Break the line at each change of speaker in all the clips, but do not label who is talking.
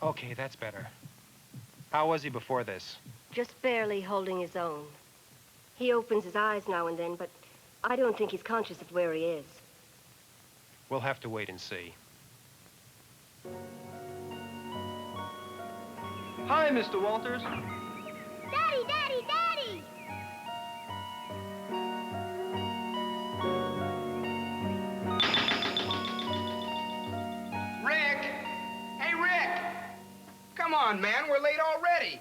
Okay, that's better. How was he before this?
Just barely holding his own. He opens his eyes now and then, but I don't think he's conscious of where he is.
We'll have to wait and see.
Hi, Mr. Walters.
Daddy, Daddy, Daddy!
Rick! Hey, Rick! Come on, man, we're late already.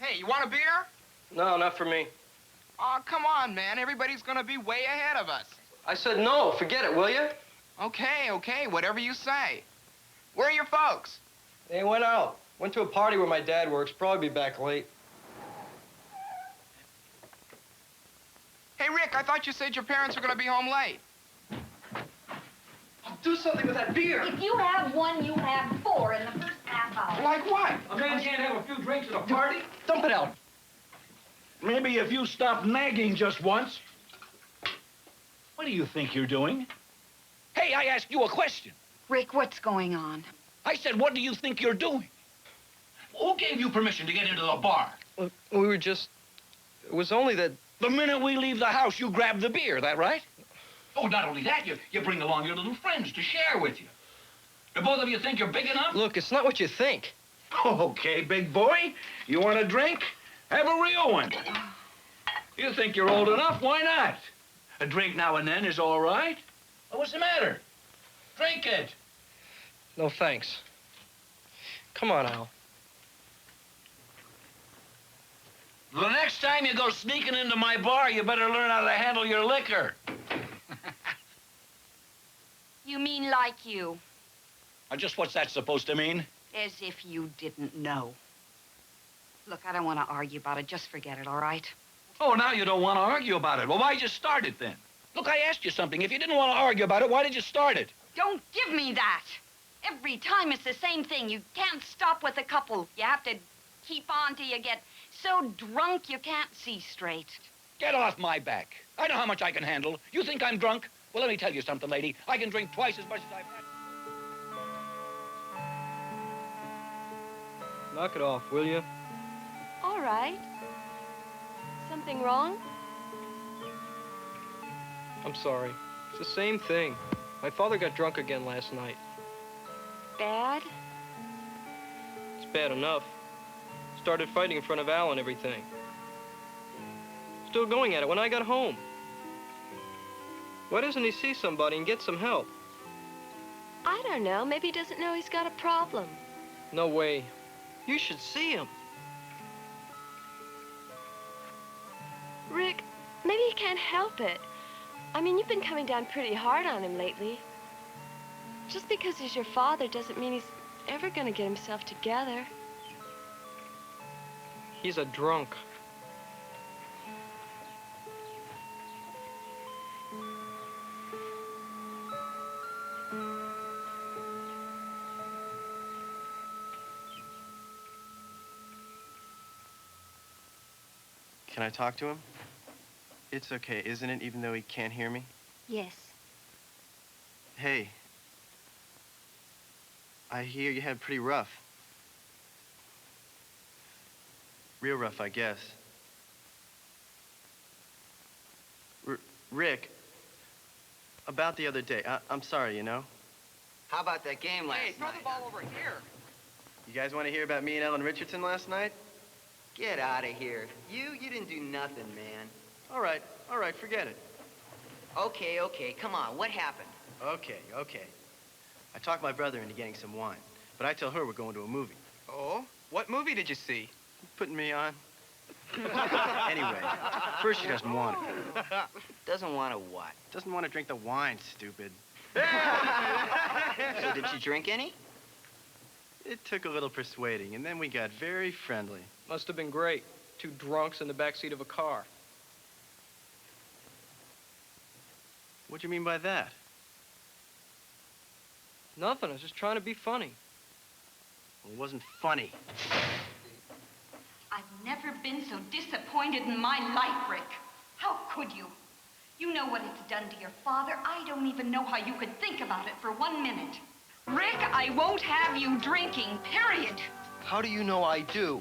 Hey, you want a beer?
No, not for me.
Oh, come on, man. Everybody's gonna be way ahead of us.
I said no. Forget it, will you?
Okay, okay, whatever you say. Where are your folks?
They went out. Went to a party where my dad works. Probably be back late.
Hey, Rick, I thought you said your parents were gonna be home late.
I'll do something with that beer.
If you have one, you have four in the first half hour.
Like what?
A man can't have a few drinks at a party?
Dump it out.
Maybe if you stop nagging just once. What do you think you're doing? Hey, I asked you a question.
Rick, what's going on?
I said, what do you think you're doing? Who gave you permission to get into the bar?
We were just... It was only that...
The minute we leave the house, you grab the beer, that right? Oh, not only that, you bring along your little friends to share with you. Do both of you think you're big enough?
Look, it's not what you think.
Okay, big boy. You want a drink? Have a real one. You think you're old enough? Why not? A drink now and then is all right. Well, what's the matter? Drink it.
No, thanks. Come on, Al.
The next time you go sneaking into my bar, you better learn how to handle your liquor.
You mean like you?
Now, just what's that supposed to mean?
As if you didn't know. Look, I don't want to argue about it. Just forget it, all right?
Oh, now you don't want to argue about it. Well, why'd you start it then? Look, I asked you something. If you didn't want to argue about it, why did you start it?
Don't give me that. Every time it's the same thing. You can't stop with a couple. You have to keep on till you get so drunk you can't see straight.
Get off my back. I know how much I can handle. You think I'm drunk? Well, let me tell you something, lady. I can drink twice as much as I've had.
Knock it off, will you?
All right. Something wrong?
I'm sorry. It's the same thing. My father got drunk again last night.
Bad?
It's bad enough. Started fighting in front of Al and everything. Still going at it when I got home. Why doesn't he see somebody and get some help?
I don't know. Maybe he doesn't know he's got a problem.
No way. You should see him.
Rick, maybe he can't help it. I mean, you've been coming down pretty hard on him lately. Just because he's your father doesn't mean he's ever going to get himself together.
He's a drunk.
Can I talk to him? It's okay, isn't it, even though he can't hear me?
Yes.
Hey. I hear you had pretty rough. Real rough, I guess. Rick, about the other day, I'm sorry, you know?
How about that game last night?
Hey, throw the ball over here.
You guys want to hear about me and Ellen Richardson last night?
Get out of here. You didn't do nothing, man.
All right, forget it.
Okay, come on, what happened?
Okay. I talked my brother into getting some wine, but I tell her we're going to a movie.
Oh? What movie did you see?
Putting me on. Anyway, first she doesn't want it.
Doesn't want to what?
Doesn't want to drink the wine, stupid.
So did you drink any?
It took a little persuading, and then we got very friendly.
Must have been great. Two drunks in the backseat of a car.
What do you mean by that?
Nothing. I was just trying to be funny.
Well, it wasn't funny.
I've never been so disappointed in my life, Rick. How could you? You know what it's done to your father. I don't even know how you could think about it for 1 minute. Rick, I I won't have you drinking, period.
How do you know I do?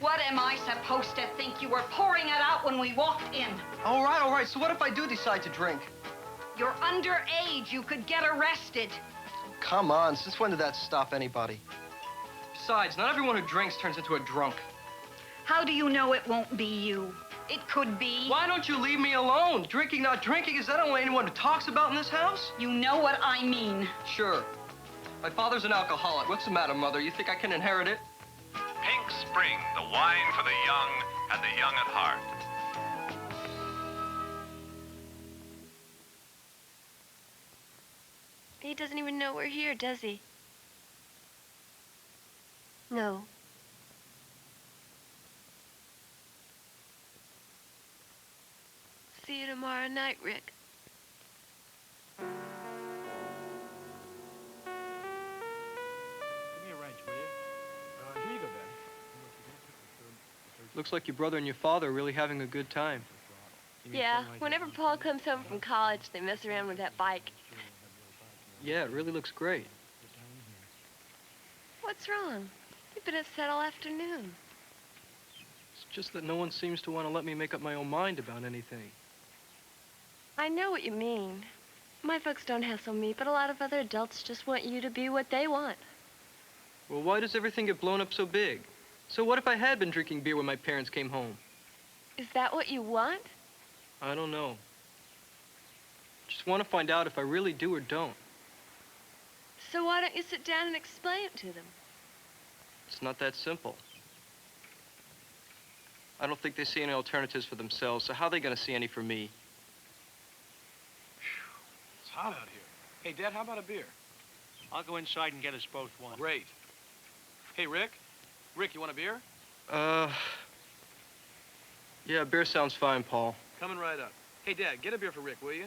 What am I supposed to think? You were pouring it out when we walked in.
All right. So what if I do decide to drink?
You're underage. You could get arrested.
Come on, since when did that stop anybody? Besides, not everyone who drinks turns into a drunk.
How do you know it won't be you? It could be.
Why don't you leave me alone? Drinking, not drinking, is that only anyone who talks about in this house?
You know what I mean.
Sure. My father's an alcoholic. What's the matter, Mother? You think I can inherit it?
Pink Spring, the wine for the young and the young at heart.
He doesn't even know we're here, does he? No. See you tomorrow night, Rick.
Give me a wrench, will you? Here you go, Daddy.
Looks like your brother and your father are really having a good time.
Yeah, whenever Paul comes home from college, they mess around with that bike.
Yeah, it really looks great.
What's wrong? You've been upset all afternoon.
It's just that no one seems to want to let me make up my own mind about anything.
I know what you mean. My folks don't hassle me, but a lot of other adults just want you to be what they want.
Well, why does everything get blown up so big? So what if I had been drinking beer when my parents came home?
Is that what you want?
I don't know. Just want to find out if I really do or don't.
So why don't you sit down and explain it to them?
It's not that simple. I don't think they see any alternatives for themselves, so how are they going to see any for me?
It's hot out here. Hey, Dad, how about a beer?
I'll go inside and get us both one.
Great. Hey, Rick? Rick, you want a beer?
Yeah, beer sounds fine, Paul.
Coming right up. Hey, Dad, get a beer for Rick, will you?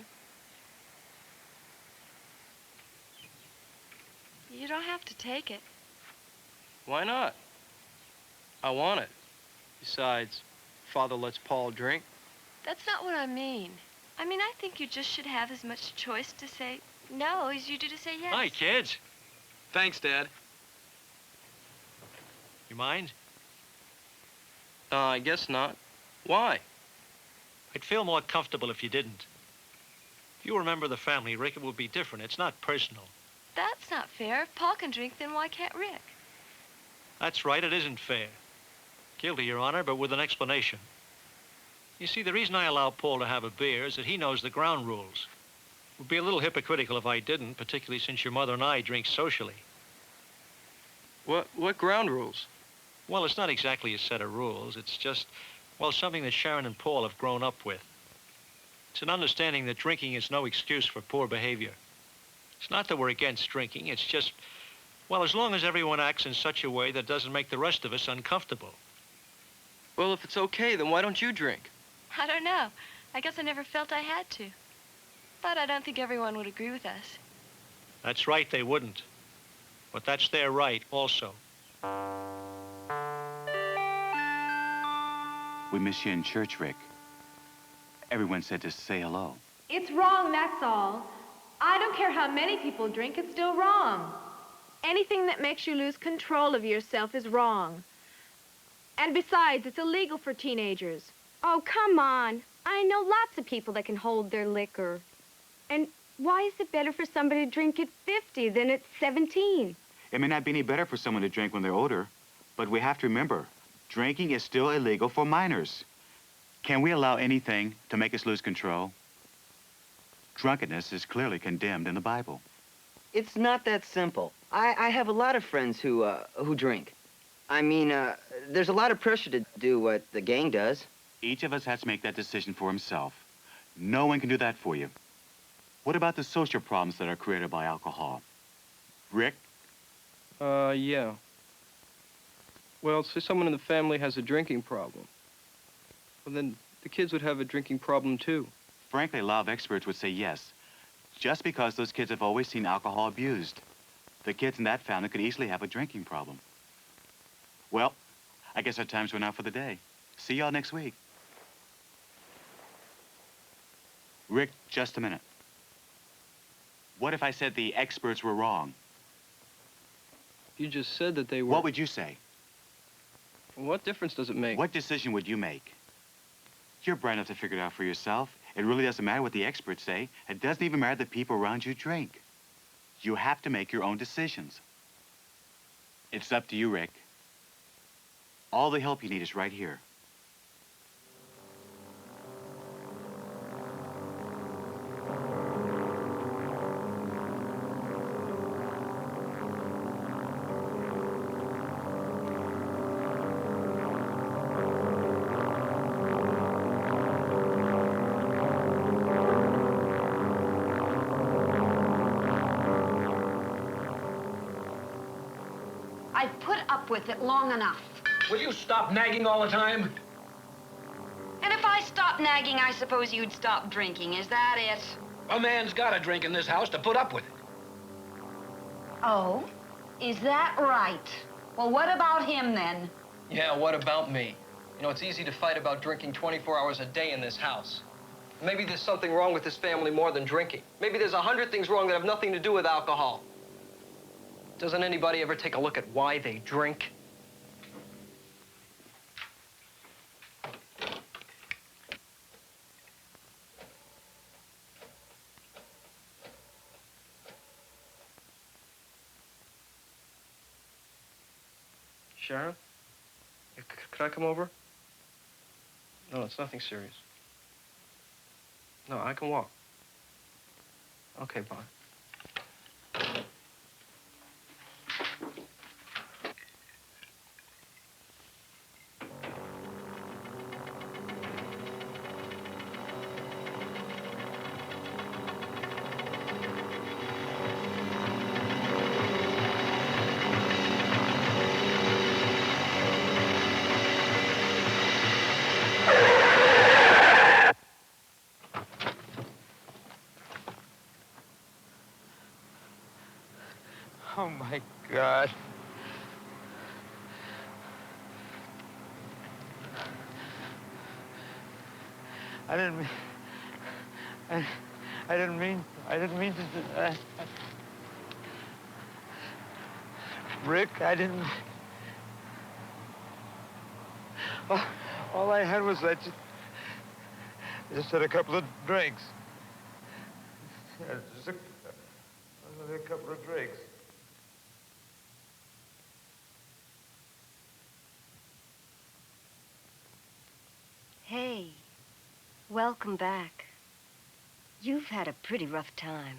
You don't have to take it.
Why not? I want it. Besides, Father lets Paul drink.
That's not what I mean. I mean, I think you just should have as much choice to say no as you do to say yes.
Hi, kids.
Thanks, Dad.
You mind?
I guess not. Why?
I'd feel more comfortable if you didn't. If you remember the family, Rick, it would be different. It's not personal.
That's not fair. If Paul can drink, then why can't Rick?
That's right, it isn't fair. Guilty, Your Honor, but with an explanation. You see, the reason I allow Paul to have a beer is that he knows the ground rules. It would be a little hypocritical if I didn't, particularly since your mother and I drink socially.
What ground rules?
Well, it's not exactly a set of rules. It's just, well, something that Sharon and Paul have grown up with. It's an understanding that drinking is no excuse for poor behavior. It's not that we're against drinking. It's just, well, as long as everyone acts in such a way that doesn't make the rest of us uncomfortable.
Well, if it's okay, then why don't you drink?
I don't know. I guess I never felt I had to. But I don't think everyone would agree with us.
That's right, they wouldn't. But that's their right also.
We miss you in church, Rick. Everyone said to say hello.
It's wrong, that's all. I don't care how many people drink, it's still wrong. Anything that makes you lose control of yourself is wrong. And besides, it's illegal for teenagers.
Oh, come on. I know lots of people that can hold their liquor. And why is it better for somebody to drink at 50 than at 17?
It may not be any better for someone to drink when they're older, but we have to remember, drinking is still illegal for minors. Can we allow anything to make us lose control? Drunkenness is clearly condemned in the Bible.
It's not that simple. I have a lot of friends who drink. I mean, there's a lot of pressure to do what the gang does.
Each of us has to make that decision for himself. No one can do that for you. What about the social problems that are created by alcohol? Rick?
Yeah. Well, say someone in the family has a drinking problem. Well, then the kids would have a drinking problem, too.
Frankly, a lot of experts would say yes, just because those kids have always seen alcohol abused. The kids in that family could easily have a drinking problem. Well, I guess our time's run out for the day. See y'all next week. Rick, just a minute. What if I said the experts were wrong?
You just said that they were...
What would you say?
What difference does it make?
What decision would you make? You're bright enough to figure it out for yourself. It really doesn't matter what the experts say. It doesn't even matter that people around you drink. You have to make your own decisions. It's up to you, Rick. All the help you need is right here.
I've put up with it long enough.
Will you stop nagging all the time?
And if I stopped nagging, I suppose you'd stop drinking. Is that it?
A man's got to drink in this house to put up with it.
Oh? Is that right? Well, what about him, then?
Yeah, what about me? You know, it's easy to fight about drinking 24 hours a day in this house. Maybe there's something wrong with this family more than drinking. Maybe there's 100 things wrong that have nothing to do with alcohol. Doesn't anybody ever take a look at why they drink? Sharon? Could I come over? No, it's nothing serious. No, I can walk. Okay, bye.
Oh, my God. I didn't mean to... Rick, I didn't... All I had was I just had a couple of drinks. Yeah, just only a couple of drinks.
Hey, welcome back. You've had a pretty rough time.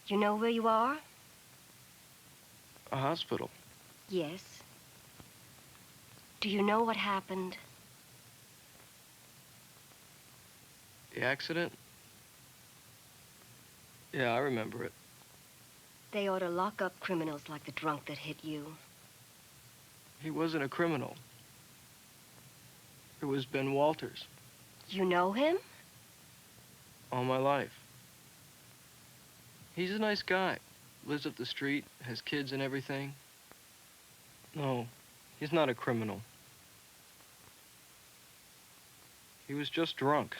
You know where you are?
A hospital.
Yes. Do you know what happened?
The accident? Yeah, I remember it.
They ought to lock up criminals like the drunk that hit you.
He wasn't a criminal. It was Ben Walters.
You know him?
All my life. He's a nice guy. Lives up the street, has kids and everything. No, he's not a criminal. He was just drunk.